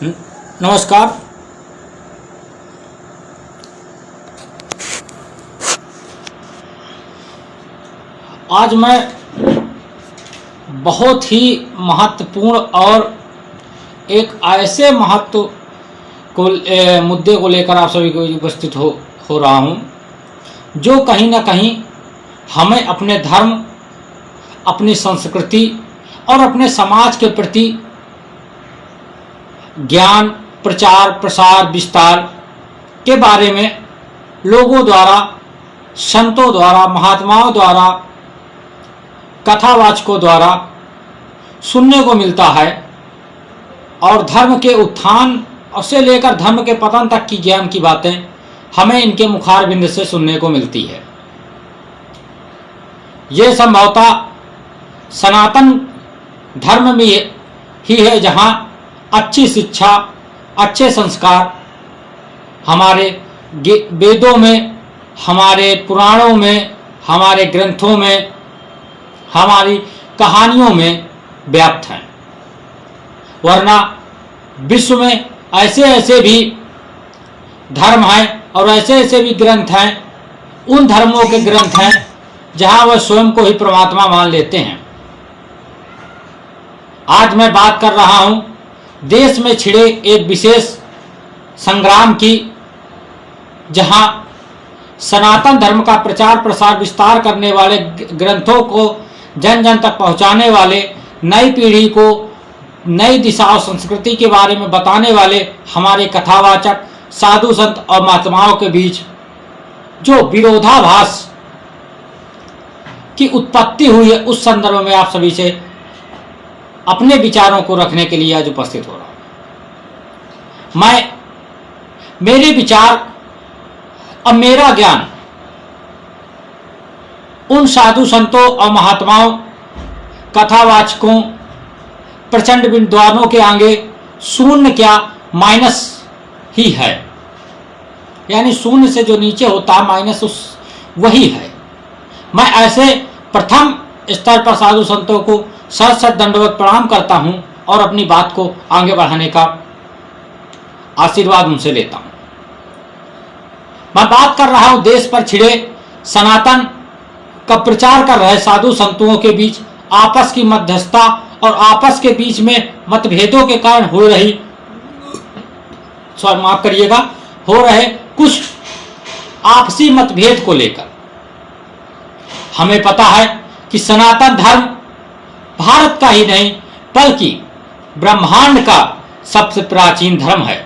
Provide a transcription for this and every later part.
नमस्कार। आज मैं बहुत ही महत्वपूर्ण और एक ऐसे महत्व को मुद्दे को लेकर आप सभी को उपस्थित हो रहा हूं, जो कहीं ना कहीं हमें अपने धर्म, अपनी संस्कृति और अपने समाज के प्रति ज्ञान, प्रचार, प्रसार, विस्तार के बारे में लोगों द्वारा, संतों द्वारा, महात्माओं द्वारा, कथावाचकों द्वारा सुनने को मिलता है। और धर्म के उत्थान से लेकर धर्म के पतन तक की ज्ञान की बातें हमें इनके मुखारबिंद से सुनने को मिलती है। ये संभवतः सनातन धर्म में ही है, जहाँ अच्छी शिक्षा, अच्छे संस्कार हमारे वेदों में, हमारे पुराणों में, हमारे ग्रंथों में, हमारी कहानियों में व्याप्त हैं। वरना विश्व में ऐसे ऐसे भी धर्म हैं और ऐसे ऐसे भी ग्रंथ हैं, उन धर्मों के ग्रंथ हैं जहां वह स्वयं को ही परमात्मा मान लेते हैं। आज मैं बात कर रहा हूं देश में छिड़े एक विशेष संग्राम की, जहां सनातन धर्म का प्रचार, प्रसार, विस्तार करने वाले, ग्रंथों को जन जन तक पहुंचाने वाले, नई पीढ़ी को नई दिशा और संस्कृति के बारे में बताने वाले हमारे कथावाचक, साधु संत और महात्माओं के बीच जो विरोधाभास की उत्पत्ति हुई है, उस संदर्भ में आप सभी से अपने विचारों को रखने के लिए आज उपस्थित हो रहा हूं। मेरे विचार और मेरा ज्ञान उन साधु संतों और महात्माओं, कथावाचकों, प्रचंड विद्वानों के आगे शून्य क्या माइनस ही है। यानी शून्य से जो नीचे होता है माइनस वही है। मैं ऐसे प्रथम स्तर पर साधु संतों को सत सत दंडवत प्रणाम करता हूं और अपनी बात को आगे बढ़ाने का आशीर्वाद उनसे लेता हूं। मैं बात कर रहा हूं देश पर छिड़े सनातन का प्रचार कर रहे साधु संतों के बीच आपस की मध्यस्थता और आपस के बीच में मतभेदों के कारण हो रही, माफ करिएगा, हो रहे कुछ आपसी मतभेद को लेकर। हमें पता है कि सनातन धर्म भारत का ही नहीं बल्कि ब्रह्मांड का सबसे प्राचीन धर्म है।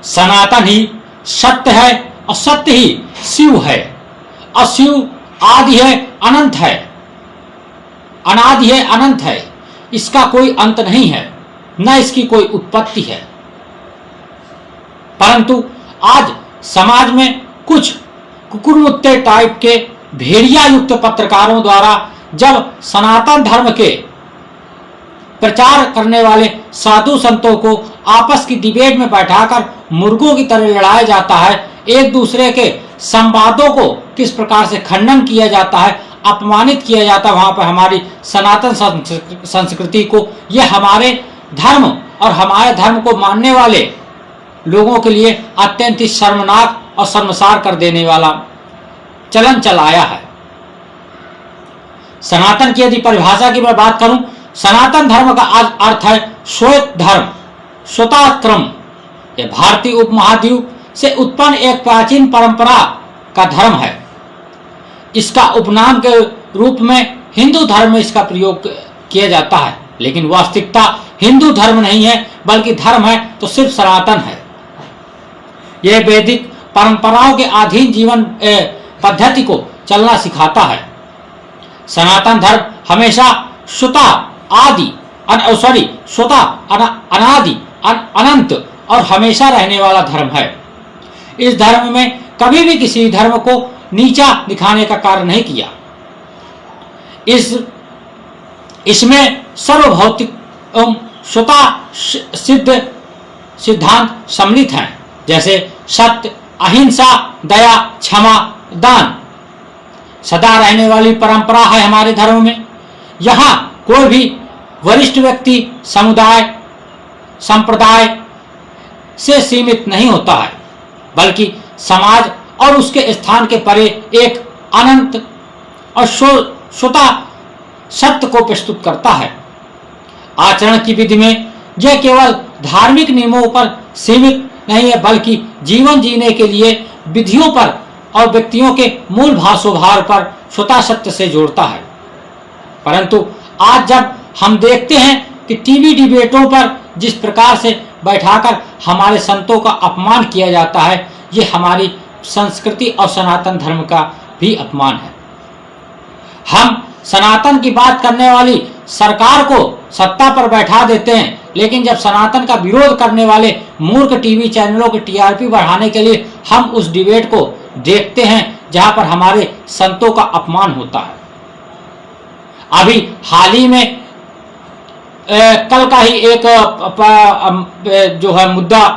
सनातन ही सत्य है और सत्य ही शिव है, और शिव आदि है, अनंत है, अनादि है, अनंत है। इसका कोई अंत नहीं है, न इसकी कोई उत्पत्ति है। परंतु आज समाज में कुछ कुकुरमुत्ते टाइप के भेड़िया युक्त पत्रकारों द्वारा जब सनातन धर्म के प्रचार करने वाले साधु संतों को आपस की डिबेट में बैठाकर मुर्गों की तरह लड़ाया जाता है, एक दूसरे के संवादों को किस प्रकार से खंडन किया जाता है, अपमानित किया जाता है, वहां पर हमारी सनातन संस्कृति को, यह हमारे धर्म और हमारे धर्म को मानने वाले लोगों के लिए अत्यंत ही शर्मनाक और शर्मसार कर देने वाला चलन चलाया है। सनातन की यदि परिभाषा की मैं बात करूं, सनातन धर्म का अर्थ है श्वेत धर्म, श्वेताक्रम। यह भारतीय उपमहाद्वीप से उत्पन्न एक प्राचीन परंपरा का धर्म है। इसका उपनाम के रूप में हिंदू धर्म में इसका प्रयोग किया जाता है, लेकिन वास्तविकता हिंदू धर्म नहीं है बल्कि धर्म है तो सिर्फ सनातन है। यह वैदिक परंपराओं के अधीन जीवन पद्धति को चलना सिखाता है। सनातन धर्म हमेशा श्वेता आदि श्वेता अनादि अनंत और हमेशा रहने वाला धर्म है। इस धर्म में कभी भी किसी धर्म को नीचा दिखाने का कार्य नहीं किया। इसमें सर्वभौतिक एवं स्वतः सिद्ध सिद्धांत सम्मिलित हैं, जैसे सत्य, अहिंसा, दया, क्षमा, दान। सदा रहने वाली परंपरा है हमारे धर्म में। यहाँ कोई भी वरिष्ठ व्यक्ति, समुदाय, संप्रदाय से सीमित नहीं होता है, बल्कि समाज और उसके स्थान के परे एक अनंत और श्रोता सत्य को प्रस्तुत करता है। आचरण की विधि में यह केवल धार्मिक नियमों पर सीमित नहीं है, बल्कि जीवन जीने के लिए विधियों पर और व्यक्तियों के मूल भाव स्वभाव पर श्रोता सत्य से जोड़ता है। परंतु आज जब हम देखते हैं कि टीवी डिबेटों पर जिस प्रकार से बैठाकर हमारे संतों का अपमान किया जाता है, ये हमारी संस्कृति और सनातन धर्म का भी अपमान है। हम सनातन की बात करने वाली सरकार को सत्ता पर बैठा देते हैं, लेकिन जब सनातन का विरोध करने वाले मूर्ख टीवी चैनलों की टीआरपी बढ़ाने के लिए हम उस डिबेट को देखते हैं जहां पर हमारे संतों का अपमान होता है। अभी हाल ही में कल का ही एक जो है मुद्दा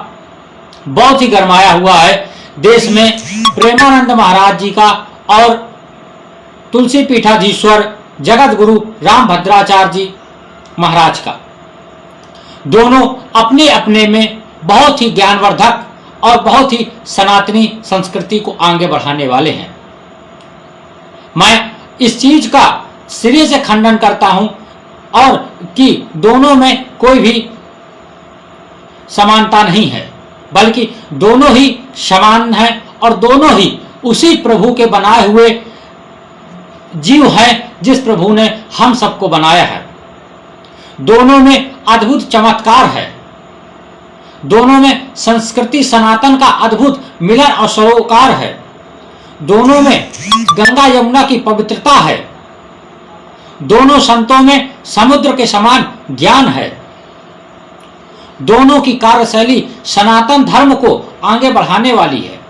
बहुत ही गरमाया हुआ है देश में, प्रेमानंद महाराज जी का और तुलसी पीठाधीश्वर जगत गुरु रामभद्राचार्य जी महाराज का। दोनों अपने अपने में बहुत ही ज्ञानवर्धक और बहुत ही सनातनी संस्कृति को आगे बढ़ाने वाले हैं। मैं इस चीज का सिरे से खंडन करता हूं और कि दोनों में कोई भी समानता नहीं है, बल्कि दोनों ही समान हैं और दोनों ही उसी प्रभु के बनाए हुए जीव हैं जिस प्रभु ने हम सबको बनाया है। दोनों में अद्भुत चमत्कार है, दोनों में संस्कृति सनातन का अद्भुत मिलन और सरोकार है, दोनों में गंगा यमुना की पवित्रता है, दोनों संतों में समुद्र के समान ज्ञान है, दोनों की कार्यशैली सनातन धर्म को आगे बढ़ाने वाली है।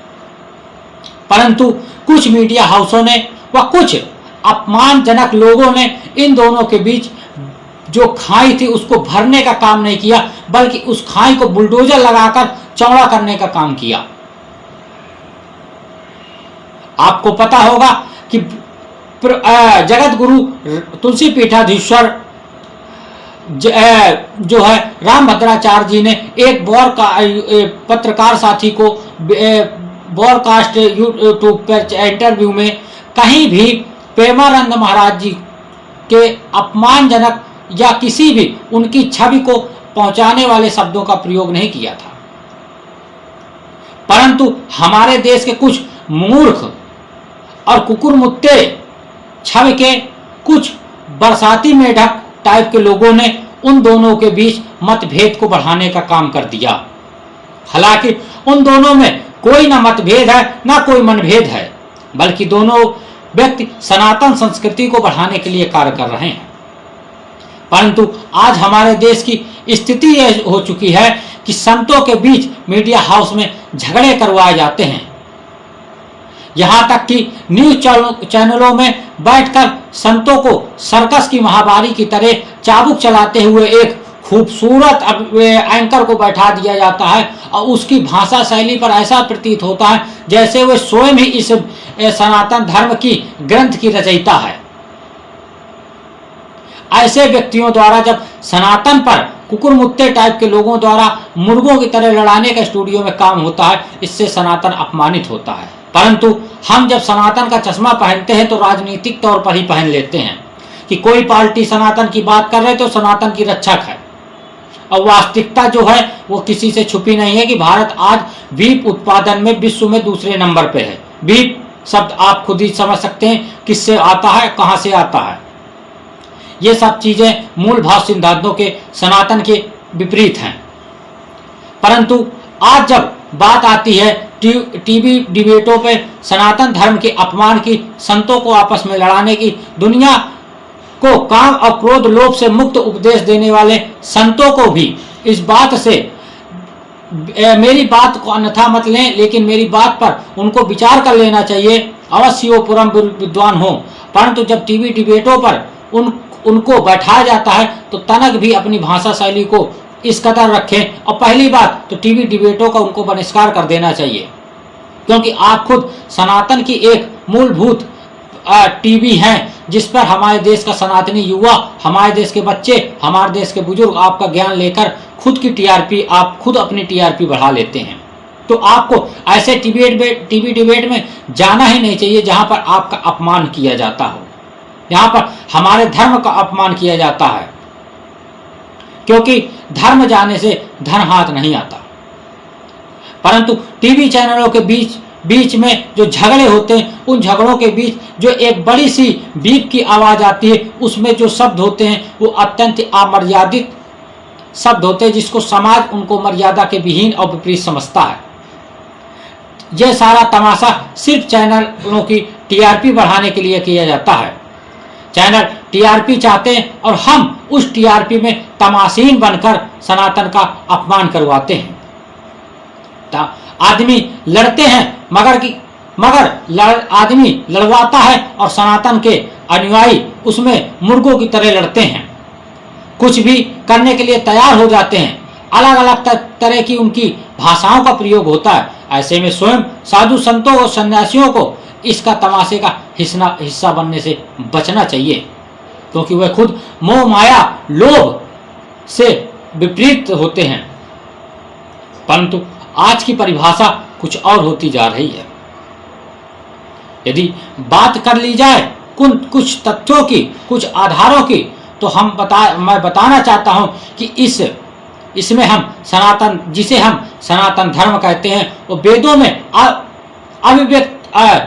परंतु कुछ मीडिया हाउसों ने व कुछ अपमानजनक लोगों ने इन दोनों के बीच जो खाई थी उसको भरने का काम नहीं किया, बल्कि उस खाई को बुलडोजर लगाकर चौड़ा करने का काम किया। आपको पता होगा कि जगत गुरु तुलसी पीठाधीश्वर जो है रामभद्राचार्य जी ने एक पत्रकार साथी को ब्रॉडकास्ट यूट्यूब पर इंटरव्यू में कहीं भी प्रेमानंद महाराज जी के अपमानजनक या किसी भी उनकी छवि को पहुंचाने वाले शब्दों का प्रयोग नहीं किया था। परंतु हमारे देश के कुछ मूर्ख और कुकुरमुत्ते छवि के कुछ बरसाती मेढक टाइप के लोगों ने उन दोनों के बीच मतभेद को बढ़ाने का काम कर दिया। हालांकि उन दोनों में कोई ना मतभेद है ना कोई मनभेद है, बल्कि दोनों व्यक्ति सनातन संस्कृति को बढ़ाने के लिए कार्य कर रहे हैं। परंतु आज हमारे देश की स्थिति यह हो चुकी है कि संतों के बीच मीडिया हाउस में झगड़े करवाए जाते हैं। यहां तक कि न्यूज चैनलों में बैठकर संतों को सर्कस की महामारी की तरह चाबुक चलाते हुए एक खूबसूरत एंकर को बैठा दिया जाता है और उसकी भाषा शैली पर ऐसा प्रतीत होता है जैसे वह स्वयं ही इस सनातन धर्म की ग्रंथ की रचयिता है। ऐसे व्यक्तियों द्वारा जब सनातन पर कुकुरमुत्ते टाइप के लोगों द्वारा मुर्गों की तरह लड़ाने का स्टूडियो में काम होता है, इससे सनातन अपमानित होता है। परंतु हम जब सनातन का चश्मा पहनते हैं तो राजनीतिक तौर पर ही पहन लेते हैं कि कोई पार्टी सनातन की बात कर रहे तो सनातन की रक्षक है, और वास्तविकता जो है वो किसी से छुपी नहीं है कि भारत आज बीफ उत्पादन में विश्व में दूसरे नंबर पे है। बीफ शब्द आप खुद ही समझ सकते हैं किससे आता है, कहां से आता है। ये सब चीजें मूल भाव सिद्धांतों के सनातन के विपरीत हैं। परंतु आज जब बात आती है टीवी डिबेटों पे सनातन धर्म के अपमान की, संतों को आपस में लड़ाने की, दुनिया को काम और क्रोध लोभ से मुक्त उपदेश देने वाले संतों को भी इस बात से, मेरी बात को अन्यथा मत लें, लेकिन मेरी बात पर उनको विचार कर लेना चाहिए। अवश्य वो परम विद्वान हो, परंतु जब टीवी डिबेटों पर उनको बैठाया जाता है तो तनक भी अपनी भाषा शैली को इस कदर रखें। और पहली बात तो टीवी डिबेटों का उनको बहिष्कार कर देना चाहिए, क्योंकि आप खुद सनातन की एक मूलभूत टीवी हैं जिस पर हमारे देश का सनातनी युवा, हमारे देश के बच्चे, हमारे देश के बुजुर्ग आपका ज्ञान लेकर खुद की टीआरपी, आप खुद अपनी टीआरपी बढ़ा लेते हैं। तो आपको ऐसे टीवी डिबेट में जाना ही नहीं चाहिए जहां पर आपका अपमान किया जाता हो, जहां पर हमारे धर्म का अपमान किया जाता है, क्योंकि धर्म जाने से धन हाथ नहीं आता। परंतु टीवी चैनलों के बीच में जो झगड़े होते हैं, उन झगड़ों के बीच जो एक बड़ी सी बीप की आवाज आती है, उसमें जो शब्द होते हैं वो अत्यंत अमर्यादित शब्द होते हैं, जिसको समाज उनको मर्यादा के विहीन और विपरीत समझता है। यह सारा तमाशा सिर्फ चैनलों की टीआरपी बढ़ाने के लिए किया जाता है। चैनल टीआरपी चाहते हैं और हम उस टीआरपी में तमाशीन बनकर सनातन का अपमान करवाते हैं। आदमी लड़ते हैं मगर आदमी लड़वाता है और सनातन के अनुयायी उसमें मुर्गों की तरह लड़ते हैं, कुछ भी करने के लिए तैयार हो जाते हैं। अलग अलग तरह की उनकी भाषाओं का प्रयोग होता है। ऐसे में स्वयं साधु संतों और सन्यासियों को इसका तमाशे का हिस्सा बनने से बचना चाहिए, क्योंकि वह खुद मोह माया लोभ से विपरीत होते हैं। परंतु आज की परिभाषा कुछ और होती जा रही है। यदि बात कर ली जाए कुछ तथ्यों की, कुछ आधारों की, तो मैं बताना चाहता हूं कि इसमें हम सनातन, जिसे हम सनातन धर्म कहते हैं, वो वेदों में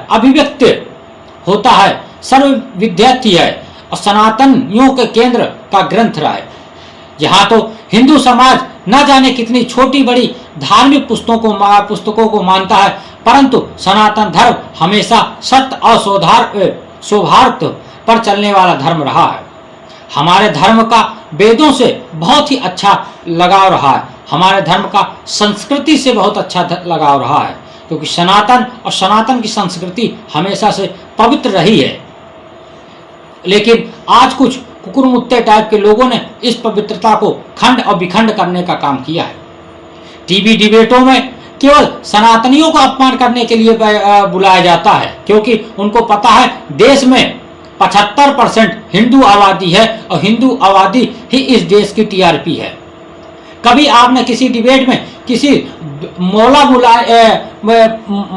अभिव्यक्त होता है, सर्वविद्यार्थी है और सनातनियों के केंद्र का ग्रंथ रहा है। यहाँ तो हिंदू समाज न जाने कितनी छोटी बड़ी धार्मिक पुस्तकों को मानता है, परंतु सनातन धर्म हमेशा सत्य और सौहार्द पर चलने वाला धर्म रहा है। हमारे धर्म का वेदों से बहुत ही अच्छा लगाव रहा है, हमारे धर्म का संस्कृति से बहुत अच्छा लगाव रहा है, क्योंकि सनातन की संस्कृति हमेशा से पवित्र रही है। लेकिन आज कुछ कुकुरमुत्ते टाइप के लोगों ने इस पवित्रता को खंड और विखंड करने का काम किया है। टीवी डिबेटों में केवल सनातनियों का अपमान करने के लिए बुलाया जाता है, क्योंकि उनको पता है देश में 75% हिंदू आबादी है और हिंदू आबादी ही इस देश की टीआरपी है। कभी आपने किसी डिबेट में किसी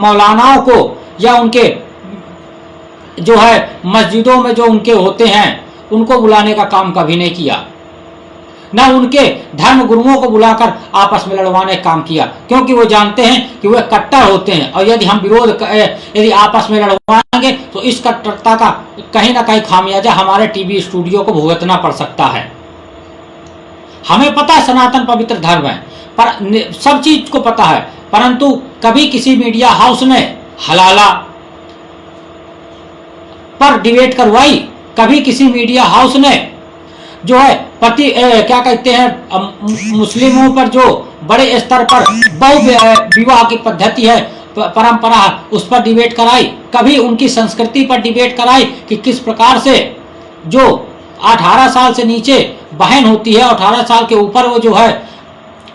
मौलानाओं को या उनके जो है मस्जिदों में जो उनके होते हैं उनको बुलाने का काम कभी नहीं किया, न उनके धर्म गुरुओं को बुलाकर आपस में लड़वाने का काम किया, क्योंकि वो जानते हैं कि वे कट्टर होते हैं और यदि हम यदि आपस में लड़वाएंगे तो इस कट्टरता का कहीं ना कहीं खामियाजा हमारे टीवी स्टूडियो को भुगतना पड़ सकता है। हमें पता है सनातन पवित्र धर्म है, पर सब चीज को पता है, परंतु कभी किसी मीडिया हाउस ने हलाला पर डिबेट करवाई, कभी किसी मीडिया हाउस ने जो है क्या कहते हैं मुस्लिमों पर जो बड़े स्तर पर बहु विवाह की पद्धति है, परंपरा, उस पर डिबेट कराई, कभी उनकी संस्कृति पर डिबेट कराई कि किस प्रकार से जो 18 साल से नीचे बहन होती है, 18 साल के ऊपर वो जो है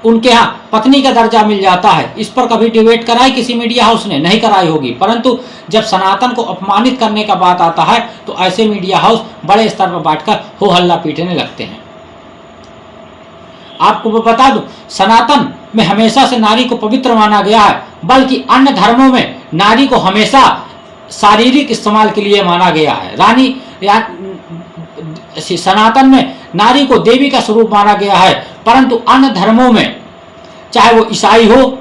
उनके यहाँ पत्नी का दर्जा मिल जाता है। इस पर कभी डिबेट कराई किसी मीडिया हाउस ने? नहीं कराई होगी। परंतु जब सनातन को अपमानित करने का बात आता है तो ऐसे मीडिया हाउस बड़े स्तर पर बैठकर हो हल्ला पीटने लगते हैं। आपको बता दूं, सनातन में हमेशा से नारी को पवित्र माना गया है, बल्कि अन्य धर्मों में नारी को हमेशा शारीरिक इस्तेमाल के लिए माना गया है। सनातन में नारी को देवी का स्वरूप माना गया है, परंतु अन्य धर्मों में, चाहे वो ईसाई हो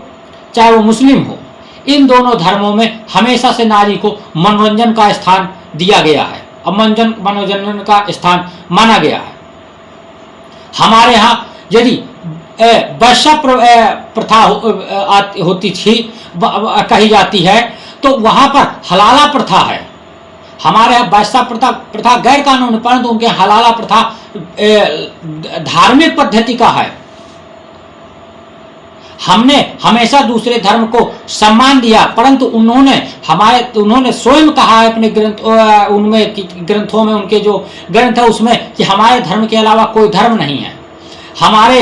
चाहे वो मुस्लिम हो, इन दोनों धर्मों में हमेशा से नारी को मनोरंजन का स्थान दिया गया है और मनोरंजन का स्थान माना गया है। हमारे यहाँ यदि वैश्य प्रथा होती थी, कही जाती है, तो वहां पर हलाला प्रथा है। हमारे यहाँ वैश्य प्रथा गैर कानूनी, परंतु उनके हलाला प्रथा धार्मिक पद्धति का है। हमने हमेशा दूसरे धर्म को सम्मान दिया, परंतु उन्होंने स्वयं कहा है अपने ग्रंथों में, उनके जो ग्रंथ है उसमें, कि हमारे धर्म के अलावा कोई धर्म नहीं है। हमारे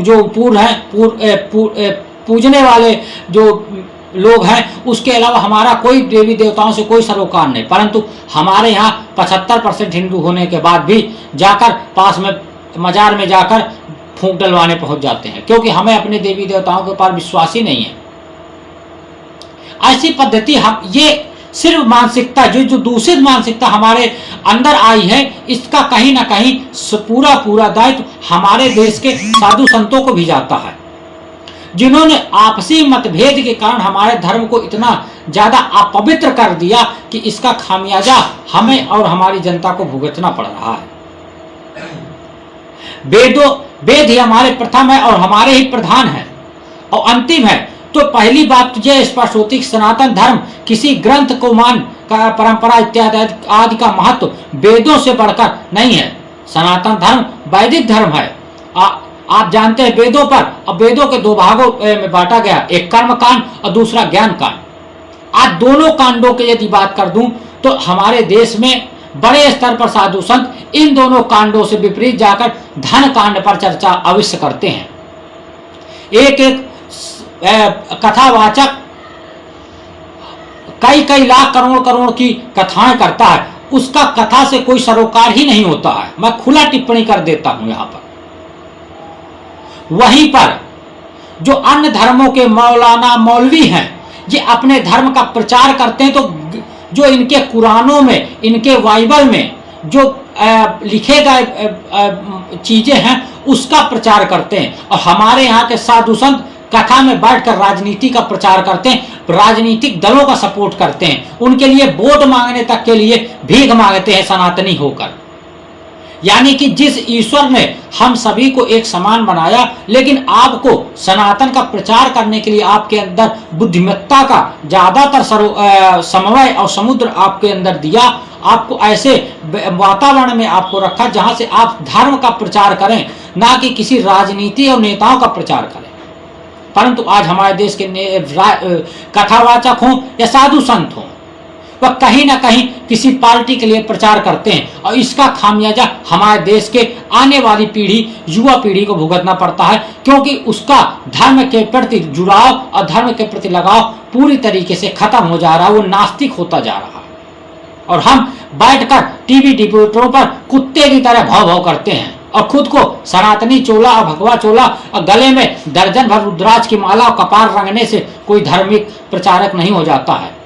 जो पूजने वाले जो लोग हैं, उसके अलावा हमारा कोई देवी देवताओं से कोई सरोकार नहीं, परंतु हमारे यहाँ 75% हिंदू होने के बाद भी जाकर पास में मजार में जाकर फूंक डलवाने पहुंच जाते हैं, क्योंकि हमें अपने देवी देवताओं के ऊपर विश्वास ही नहीं है। ऐसी पद्धति हम ये सिर्फ मानसिकता जो दूषित मानसिकता हमारे अंदर आई है, इसका कहीं ना कहीं पूरा दायित्व हमारे देश के साधु संतों को भी जाता है, जिन्होंने आपसी मतभेद के कारण हमारे धर्म को इतना ज्यादा अपवित्र कर दिया कि इसका खामियाजा हमें और हमारी जनता को भुगतना पड़ रहा है। वेद ही हमारे प्रथम है और हमारे ही प्रधान है और अंतिम है। तो पहली बात तो यह स्पष्ट होती कि सनातन धर्म किसी ग्रंथ को मान का परंपरा इत्यादि आदि का महत्व वेदों से बढ़कर नहीं है। सनातन धर्म वैदिक धर्म है। आप जानते हैं वेदों पर, अब वेदों के दो भागों में बांटा गया, एक कर्म कांड और दूसरा ज्ञान कांड। आज दोनों कांडों की यदि बात कर दूं तो हमारे देश में बड़े स्तर पर साधु संत इन दोनों कांडों से विपरीत जाकर धन कांड पर चर्चा अवश्य करते हैं। एक कथावाचक कई लाख करोड़ की कथाएं करता है, उसका कथा से कोई सरोकार ही नहीं होता है। मैं खुला टिप्पणी कर देता हूं यहां पर। वहीं पर जो अन्य धर्मों के मौलाना मौलवी हैं, ये अपने धर्म का प्रचार करते हैं, तो जो इनके कुरानों में, इनके बाइबल में जो लिखे गए चीजें हैं उसका प्रचार करते हैं। और हमारे यहाँ के साधु संत कथा में बैठकर राजनीति का प्रचार करते हैं, राजनीतिक दलों का सपोर्ट करते हैं, उनके लिए वोट मांगने तक के लिए भीख मांगते हैं सनातनी होकर। यानी कि जिस ईश्वर ने हम सभी को एक समान बनाया, लेकिन आपको सनातन का प्रचार करने के लिए आपके अंदर बुद्धिमत्ता का ज्यादातर समन्वय और समुद्र आपके अंदर दिया, आपको ऐसे वातावरण में आपको रखा जहां से आप धर्म का प्रचार करें, ना कि किसी राजनीति और नेताओं का प्रचार करें। परंतु आज हमारे देश के कथावाचक हों या साधु संत हों, वह कहीं ना कहीं किसी पार्टी के लिए प्रचार करते हैं और इसका खामियाजा हमारे देश के आने वाली पीढ़ी, युवा पीढ़ी को भुगतना पड़ता है, क्योंकि उसका धर्म के प्रति जुड़ाव और धर्म के प्रति लगाव पूरी तरीके से खत्म हो जा रहा है, वो नास्तिक होता जा रहा है। और हम बैठकर टीवी डिबेटरों पर कुत्ते की तरह भाव करते हैं और खुद को सनातनी चोला और भगवा चोला और गले में दर्जन भर रुद्राक्ष की माला और कपार रंगने से कोई धार्मिक प्रचारक नहीं हो जाता है।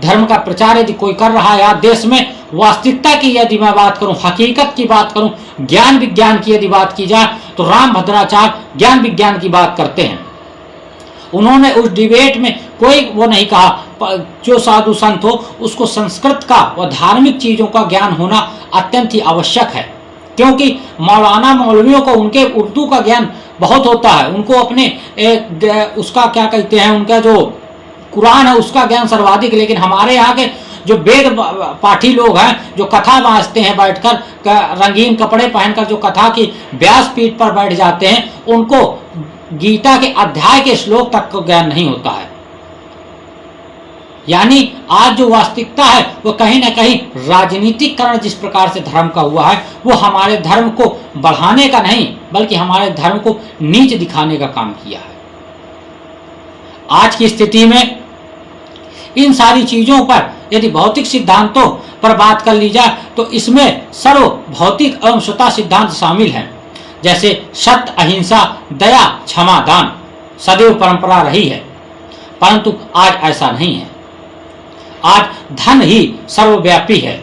धर्म का प्रचार यदि कोई कर रहा है आज देश में, वास्तविकता की यदि मैं बात करूं, हकीकत की बात करूं, ज्ञान विज्ञान की यदि बात की जाए तो राम भद्राचार्य ज्ञान विज्ञान की बात करते हैं। उन्होंने उस डिबेट में कोई वो नहीं कहा, जो साधु संत हो उसको संस्कृत का व धार्मिक चीजों का ज्ञान होना अत्यंत ही आवश्यक है, क्योंकि मौलाना मौलवियों को उनके उर्दू का ज्ञान बहुत होता है, उनको अपने उसका क्या कहते हैं, उनका जो कुरान है उसका ज्ञान सर्वाधिक। लेकिन हमारे यहाँ के जो वेद पाठी लोग हैं, जो कथा बाँचते हैं बैठकर, रंगीन कपड़े पहनकर जो कथा की व्यासपीठ पर बैठ जाते हैं, उनको गीता के अध्याय के श्लोक तक का ज्ञान नहीं होता है। यानी आज जो वास्तविकता है वो कहीं ना कहीं राजनीतिकरण जिस प्रकार से धर्म का हुआ है, वो हमारे धर्म को बढ़ाने का नहीं बल्कि हमारे धर्म को नीच दिखाने का काम किया है। आज की स्थिति में इन सारी चीजों पर यदि भौतिक सिद्धांतों पर बात कर ली जाए तो इसमें सर्व भौतिक एवं स्वतः सिद्धांत शामिल हैं, जैसे सत्य, अहिंसा, दया, क्षमा, दान सदैव परंपरा रही है, परंतु आज ऐसा नहीं है। आज धन ही सर्वव्यापी है।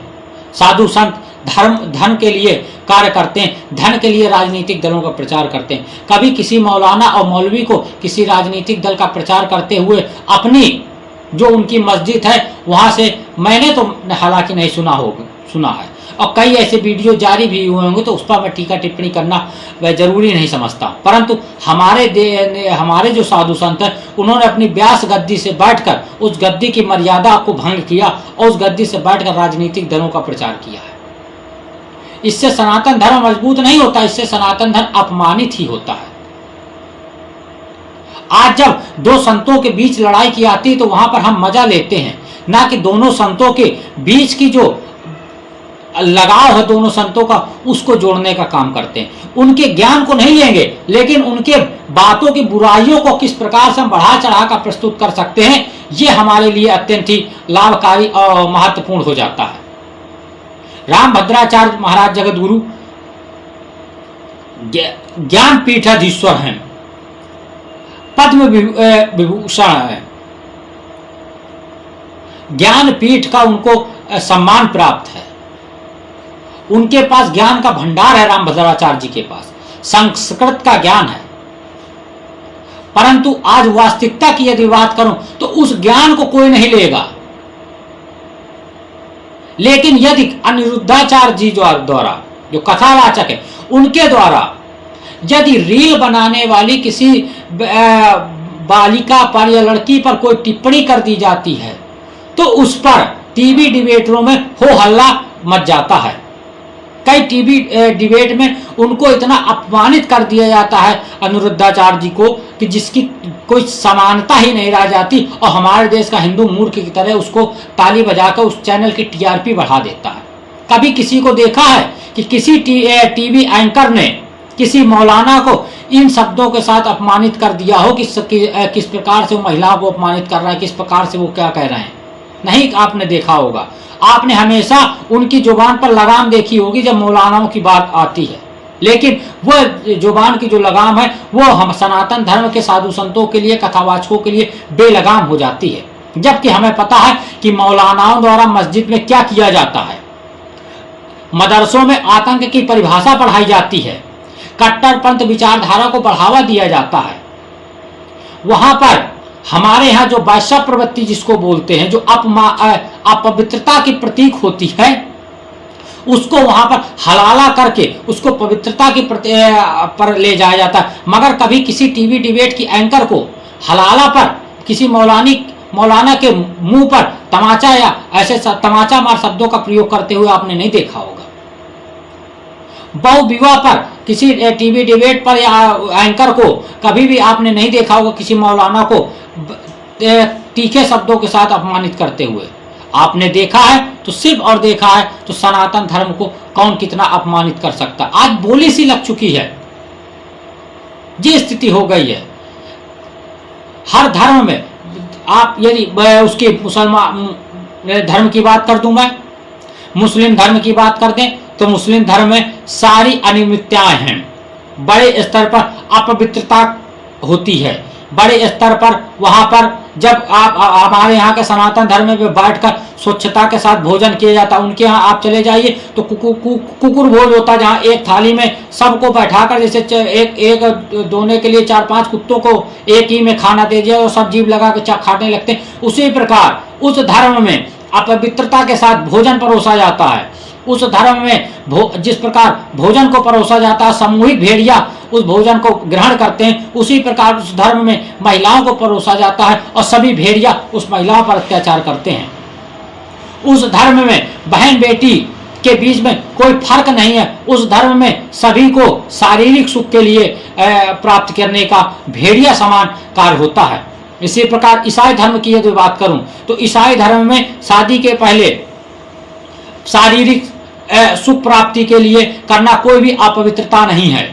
साधु संत धन के लिए कार्य करते हैं, धन के लिए राजनीतिक दलों का प्रचार करते हैं। कभी किसी मौलाना और मौलवी को किसी राजनीतिक दल का प्रचार करते हुए अपनी जो उनकी मस्जिद है वहां से मैंने तो हालांकि नहीं सुना है, और कई ऐसे वीडियो जारी भी हुए होंगे, तो उस पर मैं टीका टिप्पणी करना वह जरूरी नहीं समझता। परंतु हमारे जो साधु संत हैं उन्होंने अपनी व्यास गद्दी से बैठकर उस गद्दी की मर्यादा को भंग किया और उस गद्दी से बैठकर राजनीतिक दलों का प्रचार किया है। इससे सनातन धर्म मजबूत नहीं होता, इससे सनातन धर्म अपमानित ही होता है। आज जब दो संतों के बीच लड़ाई की आती है तो वहां पर हम मजा लेते हैं, ना कि दोनों संतों के बीच की जो लगाव है दोनों संतों का, उसको जोड़ने का काम करते हैं। उनके ज्ञान को नहीं लेंगे, लेकिन उनके बातों की बुराइयों को किस प्रकार से हम बढ़ा चढ़ा कर प्रस्तुत कर सकते हैं, ये हमारे लिए अत्यंत ही लाभकारी और महत्वपूर्ण हो जाता है। रामभद्राचार्य महाराज जगत गुरु ज्ञान पीठाधीश्वर हैं, पद्म विभूषण है, ज्ञान पीठ का उनको सम्मान प्राप्त है। उनके पास ज्ञान का भंडार है, रामभद्राचार्य जी के पास संस्कृत का ज्ञान है। परंतु आज वास्तविकता की यदि बात करूं तो उस ज्ञान को कोई नहीं लेगा। लेकिन यदि अनिरुद्धाचार्य जी द्वारा जो कथावाचक है, उनके द्वारा यदि रील बनाने वाली किसी बालिका पर या लड़की पर कोई टिप्पणी कर दी जाती है तो उस पर टीवी डिबेटरों में हो हल्ला मच जाता है। कई टीवी डिबेट में उनको इतना अपमानित कर दिया जाता है अनिरुद्धाचार्य जी को कि जिसकी कोई समानता ही नहीं रह जाती, और हमारे देश का हिंदू मूर्ख की तरह उसको ताली बजाकर उस चैनल की टीआरपी बढ़ा देता है। कभी किसी को देखा है कि किसी टीवी एंकर ने किसी मौलाना को इन शब्दों के साथ अपमानित कर दिया हो कि किस प्रकार से वो महिलाओं को अपमानित कर रहा है, किस प्रकार से वो क्या कह रहे हैं? नहीं, आपने देखा होगा। आपने हमेशा उनकी जुबान पर लगाम देखी होगी जब मौलानाओं की बात आती है, लेकिन वह जुबान की जो लगाम है वो हम सनातन धर्म के साधु संतों के लिए, कथावाचकों के लिए बेलगाम हो जाती है। जबकि हमें पता है कि मौलानाओं द्वारा मस्जिद में क्या किया जाता है। मदरसों में आतंक की परिभाषा पढ़ाई जाती है, कट्टरपंथ विचारधारा को बढ़ावा दिया जाता है। वहां पर हमारे यहाँ जो वैश्य प्रवृत्ति जिसको बोलते हैं, जो अपवित्रता की प्रतीक होती है, उसको वहां पर हलाला करके उसको पवित्रता की पर ले जाया जाता है। मगर कभी किसी टीवी डिबेट की एंकर को हलाला पर किसी मौलाना के मुंह पर तमाचा या ऐसे तमाचा मार शब्दों का प्रयोग करते हुए आपने नहीं देखा होगा। बहु विवाह पर किसी टीवी डिबेट पर या एंकर को कभी भी आपने नहीं देखा होगा किसी मौलाना को तीखे शब्दों के साथ अपमानित करते हुए। आपने देखा है तो सिर्फ और देखा है तो सनातन धर्म को कौन कितना अपमानित कर सकता। आज बोली सी लग चुकी है, ये स्थिति हो गई है। हर धर्म में आप यदि उसके मुसलमान धर्म की बात कर दूं, मैं मुस्लिम धर्म की बात कर दें तो मुस्लिम धर्म में सारी अनियमितताएं हैं। बड़े स्तर पर अपवित्रता होती है, बड़े स्तर पर वहां पर जब आप हमारे यहाँ के सनातन धर्म में बैठकर स्वच्छता के साथ भोजन किया जाता है। उनके यहाँ आप चले जाइए तो कुकुर भोज होता है, जहाँ एक थाली में सबको बैठाकर जैसे एक दोने के लिए 4-5 कुत्तों को एक ही में खाना दे दिया और सब जीभ लगा के खाने लगते हैं। उसी प्रकार उस धर्म में अपवित्रता के साथ भोजन परोसा जाता है। उस धर्म में जिस प्रकार भोजन को परोसा जाता है, सामूहिक भेड़िया उस भोजन को ग्रहण करते हैं, उसी प्रकार उस धर्म में महिलाओं को परोसा जाता है और सभी भेड़िया उस महिलाओं पर अत्याचार करते हैं। उस धर्म में बहन बेटी के बीच में कोई फर्क नहीं है। उस धर्म में सभी को शारीरिक सुख के लिए प्राप्त करने का भेड़िया समान कार्य होता है। इसी प्रकार ईसाई धर्म की यदि बात करूं तो ईसाई धर्म में शादी के पहले शारीरिक सुख प्राप्ति के लिए करना कोई भी अपवित्रता नहीं है।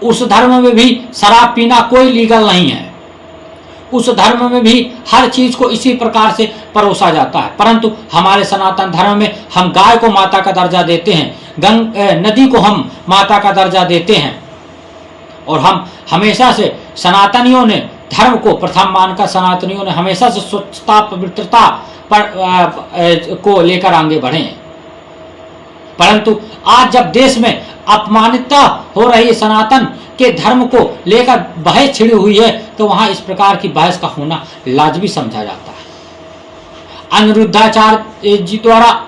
उस धर्म में भी शराब पीना कोई लीगल नहीं है। उस धर्म में भी हर चीज को इसी प्रकार से परोसा जाता है। परंतु हमारे सनातन धर्म में हम गाय को माता का दर्जा देते हैं, नदी को हम माता का दर्जा देते हैं, और हम हमेशा से सनातनियों ने धर्म को प्रथम मानकर सनातनियों ने हमेशा से स्वच्छता पवित्रता पर को लेकर आगे बढ़े। परंतु आज जब देश में अपमानितता हो रही है, सनातन के धर्म को लेकर बहस छिड़ी हुई है, तो वहां इस प्रकार की बहस का होना लाजमी समझा जाता है। अनिरुद्धाचार्य जी द्वारा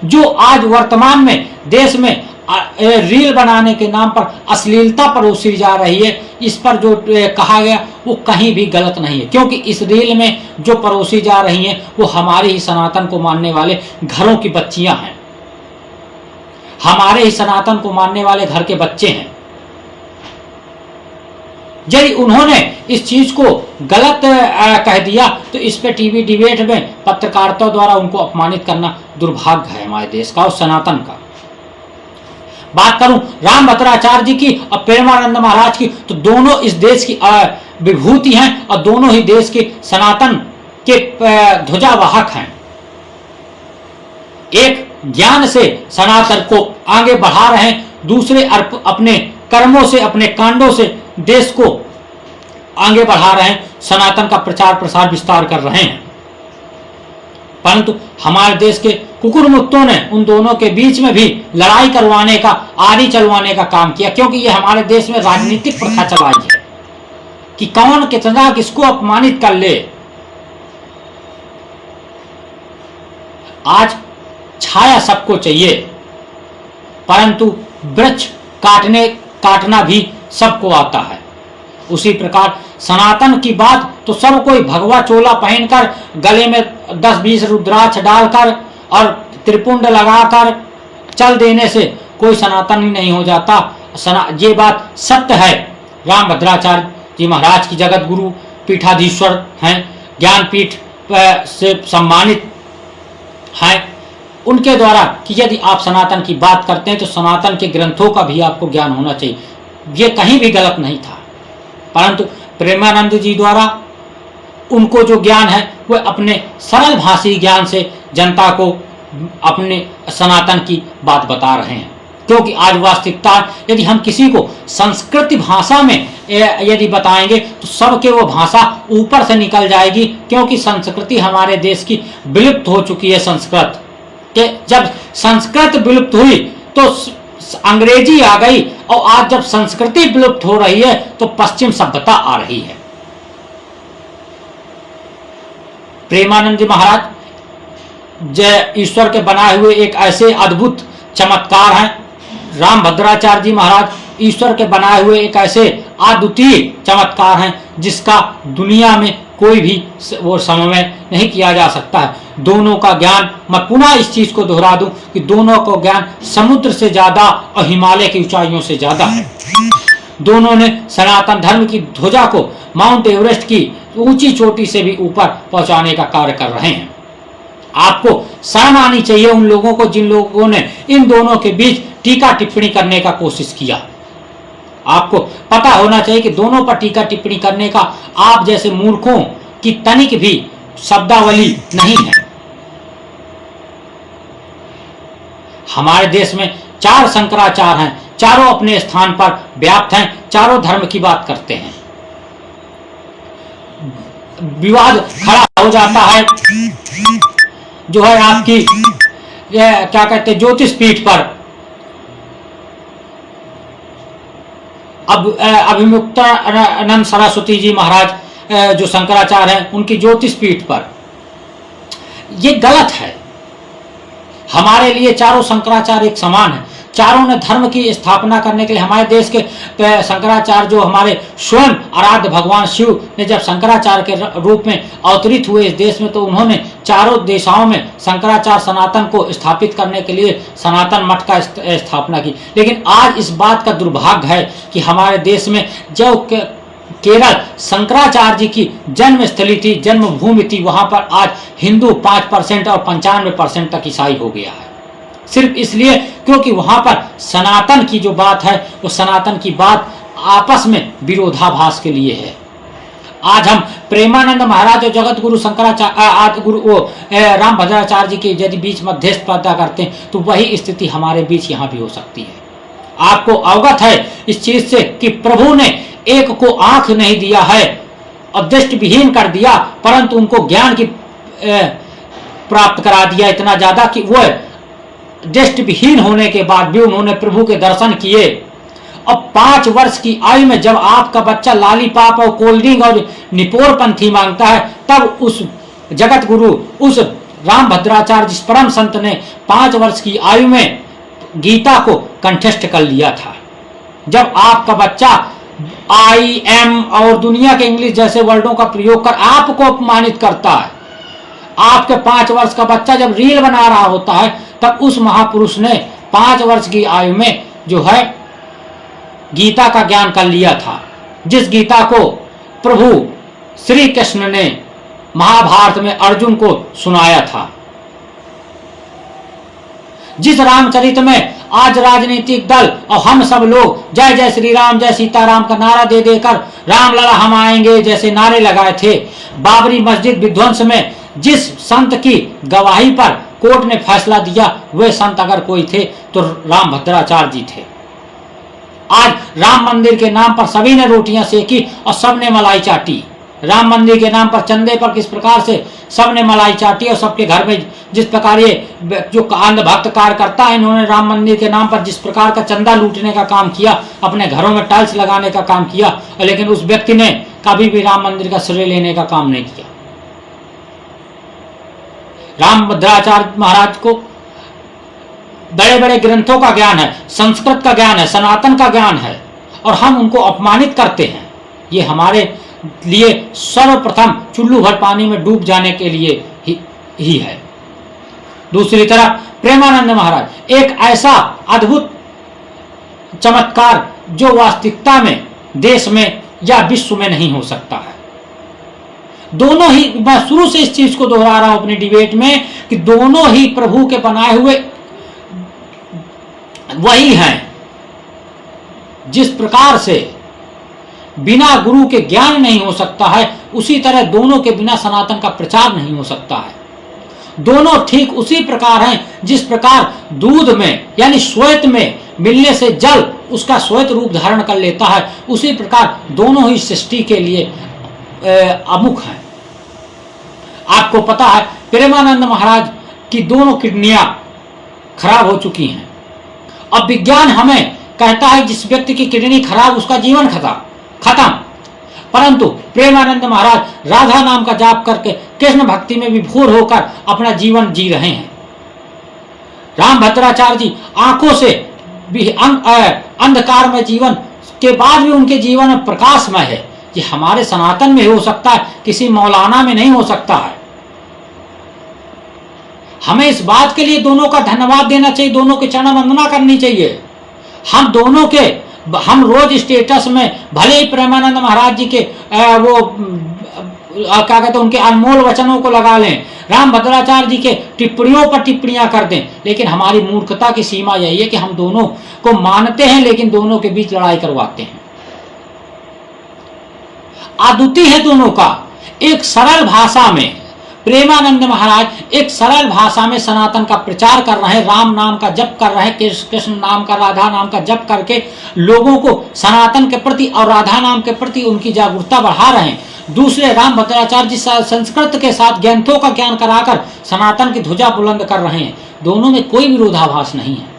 जो आज वर्तमान में देश में रील बनाने के नाम पर अश्लीलता परोसी जा रही है, इस पर जो कहा गया वो कहीं भी गलत नहीं है, क्योंकि इस रील में जो परोसी जा रही हैं वो हमारे ही सनातन को मानने वाले घरों की बच्चियां हैं, हमारे ही सनातन को मानने वाले घर के बच्चे हैं। यदि उन्होंने इस चीज को गलत कह दिया तो इस पे टीवी डिबेट में पत्रकारिता द्वारा उनको अपमानित करना दुर्भाग्य है हमारे देश का और सनातन का। बात करूं रामभद्राचार्य जी की और प्रेमानंद महाराज की, तो दोनों इस देश की विभूति हैं और दोनों ही देश के सनातन के ध्वजावाहक हैं। एक ज्ञान से सनातन को आगे बढ़ा रहे हैं, दूसरे अपने कर्मों से, अपने कांडों से देश को आगे बढ़ा रहे हैं, सनातन का प्रचार प्रसार विस्तार कर रहे हैं। परंतु हमारे देश के कुकुरमुत्तों ने उन दोनों के बीच में भी लड़ाई करवाने का, आरी चलवाने का काम किया, क्योंकि ये हमारे देश में राजनीतिक प्रथा चलाई है कि कौन कितना किसको अपमानित कर ले। आज छाया सबको चाहिए, परंतु वृक्ष काटना भी सबको आता है। उसी प्रकार सनातन की बात तो सब कोई भगवा चोला पहनकर, गले में 10-20 रुद्राक्ष डालकर और त्रिपुंड लगाकर चल देने से कोई सनातन ही नहीं हो जाता। ये बात सत्य है। रामभद्राचार्य जी महाराज की जगत गुरु पीठाधीश्वर हैं, ज्ञानपीठ से सम्मानित हैं। उनके द्वारा कि यदि आप सनातन की बात करते हैं तो सनातन के ग्रंथों का भी आपको ज्ञान होना चाहिए, ये कहीं भी गलत नहीं था। परंतु प्रेमानंद जी द्वारा उनको जो ज्ञान है वह अपने सरल भाषी ज्ञान से जनता को अपने सनातन की बात बता रहे हैं। क्योंकि आज वास्तविकता यदि हम किसी को संस्कृत भाषा में यदि बताएंगे तो सबके वो भाषा ऊपर से निकल जाएगी, क्योंकि संस्कृति हमारे देश की विलुप्त हो चुकी है। संस्कृत के जब संस्कृत विलुप्त हुई तो अंग्रेजी आ गई, और आज जब संस्कृति विलुप्त हो रही है तो पश्चिम सभ्यता आ रही है। प्रेमानंद जी महाराज जय ईश्वर के बनाए हुए एक ऐसे अद्भुत चमत्कार हैं। रामभद्राचार्य जी महाराज ईश्वर के बनाए हुए एक ऐसे अद्वितीय चमत्कार हैं जिसका दुनिया में कोई भी वो समन्वय नहीं किया जा सकता है। दोनों का ज्ञान, मैं पुनः इस चीज को दोहरा दूं कि दोनों का ज्ञान समुद्र से ज्यादा और हिमालय की ऊंचाइयों से ज्यादा है। दोनों ने सनातन धर्म की ध्वजा को माउंट एवरेस्ट की ऊंची चोटी से भी ऊपर पहुंचाने का कार्य कर रहे हैं। आपको शर्म आनी चाहिए उन लोगों को जिन लोगों ने इन दोनों के बीच टीका टिप्पणी करने का कोशिश किया। आपको पता होना चाहिए कि दोनों पर टीका टिप्पणी करने का आप जैसे मूर्खों की तनिक भी शब्दावली नहीं है। हमारे देश में 4 शंकराचार्य हैं, चारों अपने स्थान पर व्याप्त हैं, चारों धर्म की बात करते हैं। विवाद खड़ा हो जाता है जो है आपकी क्या कहते हैं ज्योतिष पीठ पर। अब अभिमुक्तानंद सरस्वती जी महाराज जो शंकराचार्य हैं उनकी ज्योतिष पीठ पर, ये गलत है। हमारे लिए चारों शंकराचार्य एक समान है। चारों ने धर्म की स्थापना करने के लिए हमारे देश के शंकराचार्य जो हमारे स्वयं आराध्य भगवान शिव ने जब शंकराचार्य के रूप में अवतरित हुए इस देश में, तो उन्होंने चारों दिशाओं में शंकराचार्य सनातन को स्थापित करने के लिए सनातन मठ का स्थापना की। लेकिन आज इस बात का दुर्भाग्य है कि हमारे देश में जो केरल शंकराचार्य जी की जन्म स्थली थी, जन्मभूमि थी, वहां पर आज हिंदू 5% और 95% तक ईसाई हो गया है। सिर्फ इसलिए क्योंकि वहां पर सनातन की जो बात है वो सनातन की बात आपस में विरोधाभास के लिए है। आज हम प्रेमानंद महाराज और जगत गुरु शंकराचार्य गुरु वो रामभद्राचार्य जी के यदि बीच मध्यस्थ पैदा करते हैं तो वही स्थिति हमारे बीच यहाँ भी हो सकती है। आपको अवगत है इस चीज से कि प्रभु ने एक को आंख नहीं दिया है और दृष्टिविहीन कर दिया, परंतु उनको ज्ञान की प्राप्त करा दिया इतना ज्यादा कि वो दृष्टिविहीन होने के बाद भी उन्होंने प्रभु के दर्शन किए। अब 5 वर्ष की आयु में जब आपका बच्चा लालीपाप और कोल्ड ड्रिंक और निपोर पंथी मांगता है, तब उस जगत गुरु उस रामभद्राचार्य जिस परम संत ने 5 वर्ष की आयु में गीता को कंठस्थ कर लिया था। जब आपका बच्चा IM और दुनिया के इंग्लिश जैसे वर्डों का प्रयोग कर आपको अपमानित करता है, आपके 5 वर्ष का बच्चा जब रील बना रहा होता है, तब उस महापुरुष ने 5 वर्ष की आयु में जो है गीता का ज्ञान कर लिया था। जिस गीता को प्रभु श्री कृष्ण ने महाभारत में अर्जुन को सुनाया था, जिस रामचरित में आज राजनीतिक दल और हम सब लोग जय जय श्री राम जय सीताराम का नारा दे देकर राम लला हम आएंगे जैसे नारे लगाए थे, बाबरी मस्जिद विध्वंस में जिस संत की गवाही पर कोर्ट ने फैसला दिया, वे संत अगर कोई थे तो राम भद्राचार्य जी थे। आज राम मंदिर के नाम पर सभी ने रोटियां सेकी और सबने मलाई चाटी। राम मंदिर के नाम पर चंदे पर किस प्रकार से सबने मलाई चाटी और सबके घर में जिस प्रकार ये जो अंधभक्त कार्यकर्ता है, इन्होंने राम मंदिर के नाम पर जिस प्रकार का चंदा लूटने का काम किया, अपने घरों में टाइल्स लगाने का काम किया, लेकिन उस व्यक्ति ने कभी भी राम मंदिर का श्रेय लेने का काम नहीं किया। राम भद्राचार्य महाराज को बड़े बड़े ग्रंथों का ज्ञान है, संस्कृत का ज्ञान है, सनातन का ज्ञान है, और हम उनको अपमानित करते हैं। ये हमारे लिए सर्वप्रथम चुल्लू भर पानी में डूब जाने के लिए ही है। दूसरी तरफ प्रेमानंद महाराज एक ऐसा अद्भुत चमत्कार जो वास्तविकता में देश में या विश्व में नहीं हो सकता है। दोनों ही, मैं शुरू से इस चीज को दोहरा रहा हूं अपनी डिबेट में कि दोनों ही प्रभु के बनाए हुए वही हैं। जिस प्रकार से बिना गुरु के ज्ञान नहीं हो सकता है, उसी तरह दोनों के बिना सनातन का प्रचार नहीं हो सकता है। दोनों ठीक उसी प्रकार हैं जिस प्रकार दूध में यानी श्वेत में मिलने से जल उसका श्वेत रूप धारण कर लेता है, उसी प्रकार दोनों ही सृष्टि के लिए अमुख हैं। आपको पता है प्रेमानंद महाराज की दोनों किडनियां खराब हो चुकी हैं। अब विज्ञान हमें कहता है जिस व्यक्ति की किडनी खराब उसका जीवन खत्म, परंतु प्रेमानंद महाराज राधा नाम का जाप करके कृष्ण भक्ति में विभोर होकर अपना जीवन जी रहे हैं। राम भद्राचार्य जी आंखों से भी अंधकार में जीवन के बाद भी उनके जीवन में प्रकाशमय है। ये हमारे सनातन में हो सकता है, किसी मौलाना में नहीं हो सकता है। हमें इस बात के लिए दोनों का धन्यवाद देना चाहिए, दोनों के चरण वंदना करनी चाहिए। हम रोज स्टेटस में भले ही प्रेमानंद महाराज जी के वो क्या कहते हैं उनके अनमोल वचनों को लगा लें, राम भद्राचार्य जी के टिप्पणियों पर टिप्पणियां कर दें, लेकिन हमारी मूर्खता की सीमा यही है कि हम दोनों को मानते हैं लेकिन दोनों के बीच लड़ाई करवाते हैं। अद्वितीय है दोनों का। एक सरल भाषा में प्रेमानंद महाराज एक सरल भाषा में सनातन का प्रचार कर रहे हैं, राम नाम का जप कर रहे हैं, कृष्ण नाम का, राधा नाम का जप करके लोगों को सनातन के प्रति और राधा नाम के प्रति उनकी जागरूकता बढ़ा रहे हैं। दूसरे राम भद्राचार्य जी संस्कृत के साथ ग्रंथों का ज्ञान कराकर सनातन की ध्वजा बुलंद कर रहे हैं। दोनों में कोई विरोधाभास नहीं है,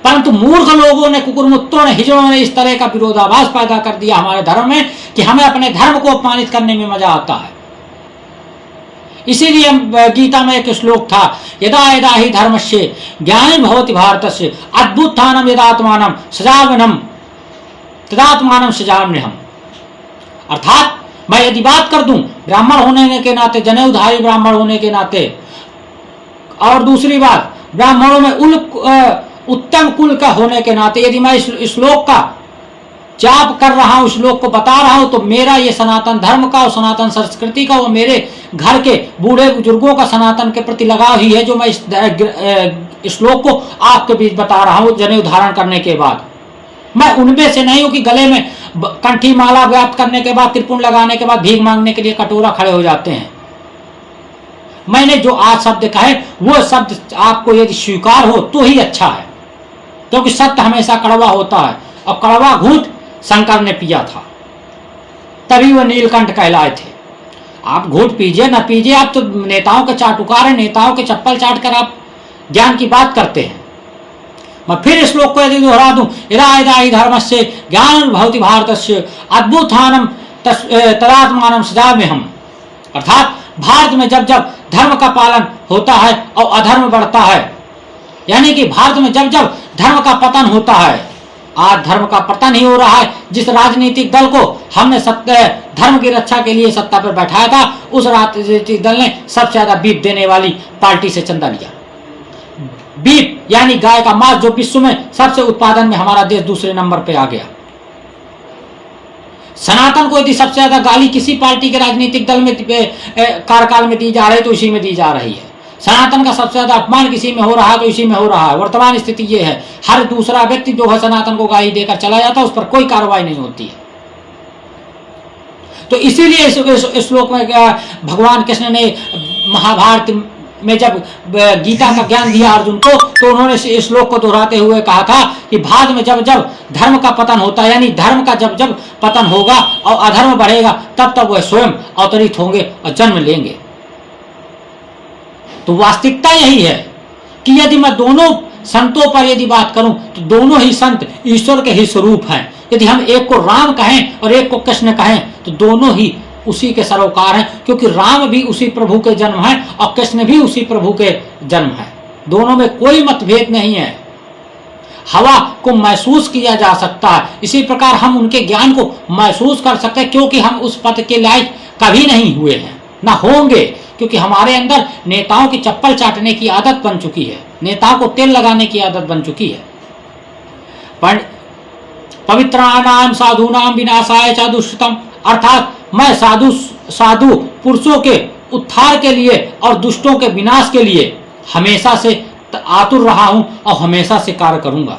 परंतु मूर्ख लोगों ने, कुकुरमुत्तों ने, हिजड़ों ने इस तरह का विरोधाभास पैदा कर दिया हमारे धर्म में कि हमें अपने धर्म को अपमानित करने में मजा आता है। इसीलिए गीता में एक श्लोक था, यदा यदा ही धर्मस्य ज्ञानं भवति भारतस्य अद्भुतानां यदात्मानं सजाम्यहम् तदात्मानं सजाम्यहम्। अर्थात मैं यदि बात कर दूं ब्राह्मण होने के नाते, जनेऊधारी ब्राह्मण होने के नाते, और दूसरी बात ब्राह्मणों में उत्तम कुल का होने के नाते, यदि मैं इस श्लोक का जाप कर रहा हूं, श्लोक को बता रहा हूं, तो मेरा ये सनातन धर्म का और सनातन संस्कृति का, वो मेरे घर के बूढ़े बुजुर्गों का सनातन के प्रति लगाव ही है जो मैं इस श्लोक को आपके बीच बता रहा हूं। जनेऊ धारण करने के बाद मैं उनमें से नहीं हूं कि गले में कंठी माला व्याप्त करने के बाद, त्रिपुण लगाने के बाद भीख मांगने के लिए कटोरा खड़े हो जाते हैं। मैंने जो आज शब्द कहे वो शब्द आपको यदि स्वीकार हो तो ही अच्छा है, क्योंकि सत्य हमेशा कड़वा होता है, और कड़वा घूंट शंकर ने पिया था, तभी वो नीलकंठ कहलाए थे। आप घूंट पीजिए ना पीजिए, आप तो नेताओं के चाटुकार हैं, नेताओं के चप्पल चाट कर आप ज्ञान की बात करते हैं। मैं फिर श्लोक को यदि दोहरा दूं, यदा यदा हि धर्मस्य ज्ञानं भवति भारतस्य अद्भुतानां तदात्मानं सजाम्यहम्। अर्थात भारत में जब जब धर्म का पालन होता है और अधर्म बढ़ता है, यानी कि भारत में जब जब धर्म का पतन होता है, आज धर्म का पतन ही हो रहा है। जिस राजनीतिक दल को हमने धर्म की रक्षा के लिए सत्ता पर बैठाया था, उस राजनीतिक दल ने सबसे ज्यादा बीफ देने वाली पार्टी से चंदा लिया। बीफ यानी गाय का मांस, जो विश्व में सबसे उत्पादन में हमारा देश दूसरे नंबर पे आ गया। सनातन को यदि सबसे ज्यादा गाली किसी पार्टी के राजनीतिक दल में कार्यकाल में दी जा रही है तो इसी में दी जा रही है। सनातन का सबसे ज्यादा अपमान किसी में हो रहा है तो इसी में हो रहा है। वर्तमान स्थिति ये है, हर दूसरा व्यक्ति जो है सनातन को गाली देकर चला जाता है, उस पर कोई कार्रवाई नहीं होती है। तो इसीलिए इस श्लोक में भगवान कृष्ण ने महाभारत में जब गीता का ज्ञान दिया अर्जुन को, तो उन्होंने इस श्लोक को दोहराते हुए कहा था कि बाद में जब जब धर्म का पतन होता है, यानी धर्म का जब जब पतन होगा और अधर्म बढ़ेगा, तब तब वह स्वयं अवतरित होंगे और जन्म लेंगे। तो वास्तविकता यही है कि यदि मैं दोनों संतों पर यदि बात करूं तो दोनों ही संत ईश्वर के ही स्वरूप हैं। यदि हम एक को राम कहें और एक को कृष्ण कहें तो दोनों ही उसी के सरोकार हैं, क्योंकि राम भी उसी प्रभु के जन्म है और कृष्ण भी उसी प्रभु के जन्म है। दोनों में कोई मतभेद नहीं है। हवा को महसूस किया जा सकता है, इसी प्रकार हम उनके ज्ञान को महसूस कर सकते हैं, क्योंकि हम उस पद के लायक कभी नहीं हुए हैं, ना होंगे, क्योंकि हमारे अंदर नेताओं की चप्पल चाटने की आदत बन चुकी है, नेताओं को तेल लगाने की आदत बन चुकी है। पवित्राणाम साधूनाम विनाशाय च दुष्टम, अर्थात मैं साधु पुरुषों के उत्थान के लिए और दुष्टों के विनाश के लिए हमेशा से आतुर रहा हूं और हमेशा से कार्य करूंगा।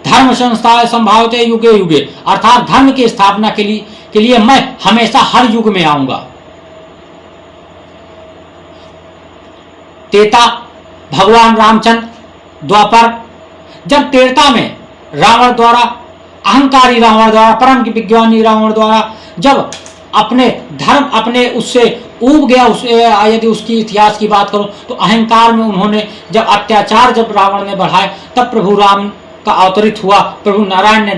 धर्म संस्थाएं संभावते युगे युगे, अर्थात धर्म की स्थापना के लिए मैं हमेशा हर युग में आऊंगा। त्रेता भगवान रामचंद्र द्वापर, जब त्रेता में रावण द्वारा, अहंकारी रावण द्वारा, परम विज्ञानी रावण द्वारा जब अपने धर्म अपने उससे ऊब गया, यदि उसकी इतिहास की बात करूं तो अहंकार में उन्होंने जब अत्याचार जब रावण ने बढ़ाए, तब प्रभु राम का अवतरित हुआ। प्रभु नारायण ने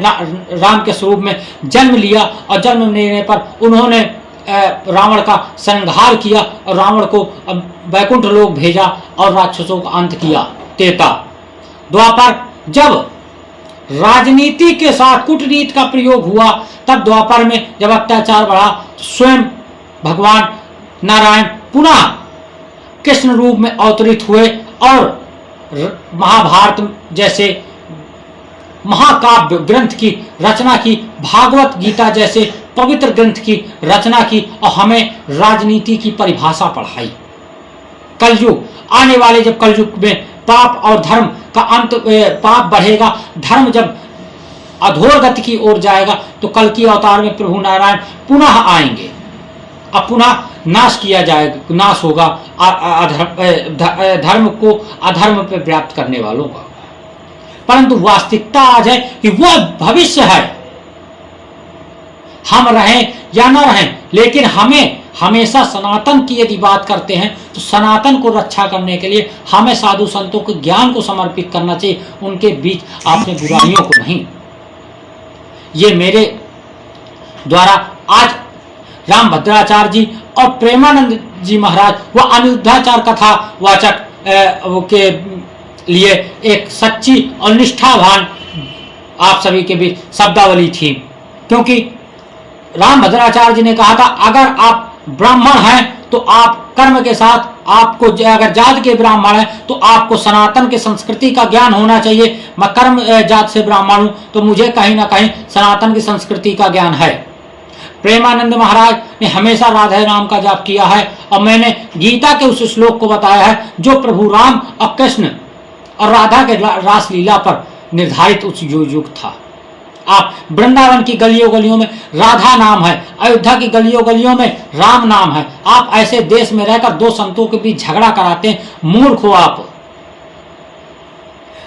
राम के स्वरूप में जन्म लिया और जन्म लेने पर उन्होंने रावण का संहार किया और रावण को वैकुंठ लोक भेजा और राक्षसों का अंत किया। त्रेता द्वापर, जब राजनीति के साथ कूटनीति का प्रयोग हुआ, तब द्वापर में जब अत्याचार बढ़ा तो स्वयं भगवान नारायण पुनः कृष्ण रूप में अवतरित हुए और महाभारत जैसे महाकाव्य ग्रंथ की रचना की, भागवत गीता जैसे पवित्र ग्रंथ की रचना की और हमें राजनीति की परिभाषा पढ़ाई। कलयुग आने वाले, जब कलयुग में पाप और धर्म का अंत, पाप बढ़ेगा, धर्म जब अधोगति की ओर जाएगा, तो कल की अवतार में प्रभु नारायण पुनः आएंगे और पुनः नाश किया जाएगा, नाश होगा धर्म को अधर्म पे व्याप्त करने वालों का। परंतु वास्तविकता आज है कि वह भविष्य है, हम रहें या न रहें, लेकिन हमें हमेशा सनातन की यदि बात करते हैं तो सनातन को रक्षा करने के लिए हमें साधु संतों के ज्ञान को समर्पित करना चाहिए, उनके बीच अपने बुराइयों को नहीं। ये मेरे द्वारा आज राम भद्राचार्य जी और प्रेमानंद जी महाराज व अनिरुद्धाचार्य कथा वाचक के लिए एक सच्ची और निष्ठावान आप सभी के बीच शब्दावली थी, क्योंकि राम भद्राचार्य जी ने कहा था, अगर आप ब्राह्मण हैं तो आप कर्म के साथ, आपको अगर जात के ब्राह्मण हैं तो आपको सनातन के संस्कृति का ज्ञान होना चाहिए। मैं कर्म जात से ब्राह्मण हूं तो मुझे कहीं ना कहीं सनातन की संस्कृति का ज्ञान है। प्रेमानंद महाराज ने हमेशा राधे राम का जाप किया है और मैंने गीता के उस श्लोक को बताया है जो प्रभु राम और कृष्ण और राधा के रास लीला पर निर्धारित उस युग था। आप वृंदावन की गलियों गलियों में राधा नाम है, अयोध्या की गलियों गलियों में राम नाम है। आप ऐसे देश में रहकर दो संतों के बीच झगड़ा कराते हैं, मूर्ख हो आप।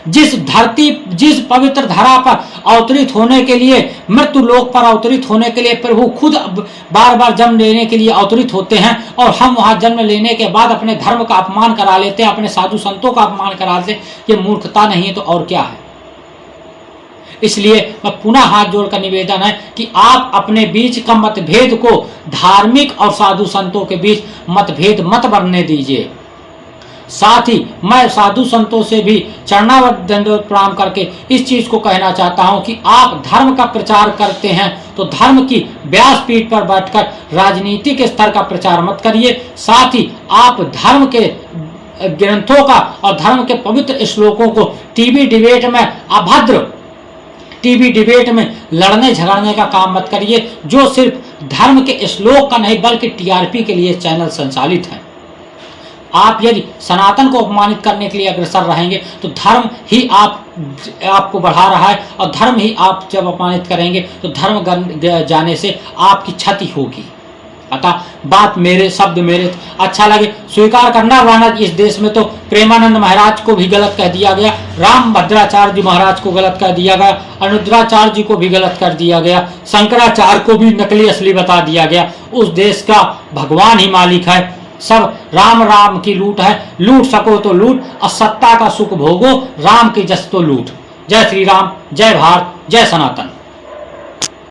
जिस पवित्र धरा पर अवतरित होने के लिए, मृत्यु लोक पर अवतरित होने के लिए प्रभु खुद बार बार जन्म लेने के लिए अवतरित होते हैं, और हम वहां जन्म लेने के बाद अपने धर्म का अपमान करा लेते हैं, अपने साधु संतों का अपमान करा लेते हैं। ये मूर्खता नहीं है तो और क्या है। इसलिए मैं पुनः हाथ जोड़कर निवेदन है कि आप अपने बीच का मतभेद को धार्मिक और साधु संतों के बीच मतभेद मत बनने दीजिए। साथ ही मैं साधु संतों से भी चरणावत दंडवत प्रणाम करके इस चीज को कहना चाहता हूं कि आप धर्म का प्रचार करते हैं तो धर्म की व्यासपीठ पर बैठकर राजनीति के स्तर का प्रचार मत करिए। साथ ही आप धर्म के ग्रंथों का और धर्म के पवित्र श्लोकों को टीवी डिबेट में अभद्र टीवी डिबेट में लड़ने झगड़ने का काम मत करिए, जो सिर्फ धर्म के श्लोक का नहीं बल्कि टीआरपी के लिए चैनल संचालित है। आप यदि सनातन को अपमानित करने के लिए अग्रसर रहेंगे तो धर्म ही आपको बढ़ा रहा है, और धर्म ही आप जब अपमानित करेंगे तो धर्म जाने से आपकी क्षति होगी। अतः बात मेरे, शब्द मेरे, अच्छा लगे स्वीकार करना, वरना इस देश में तो प्रेमानंद महाराज को भी गलत कह दिया गया, राम भद्राचार्य जी महाराज को गलत कह दिया गया, अनुद्राचार्य जी को भी गलत कर दिया गया, शंकराचार्य को भी नकली असली बता दिया गया। उस देश का भगवान ही मालिक है, सब राम राम की लूट है, लूट सको तो लूट और सत्ता का सुख भोगो, राम की जस तो लूट। जय श्री राम, जय भारत, जय सनातन।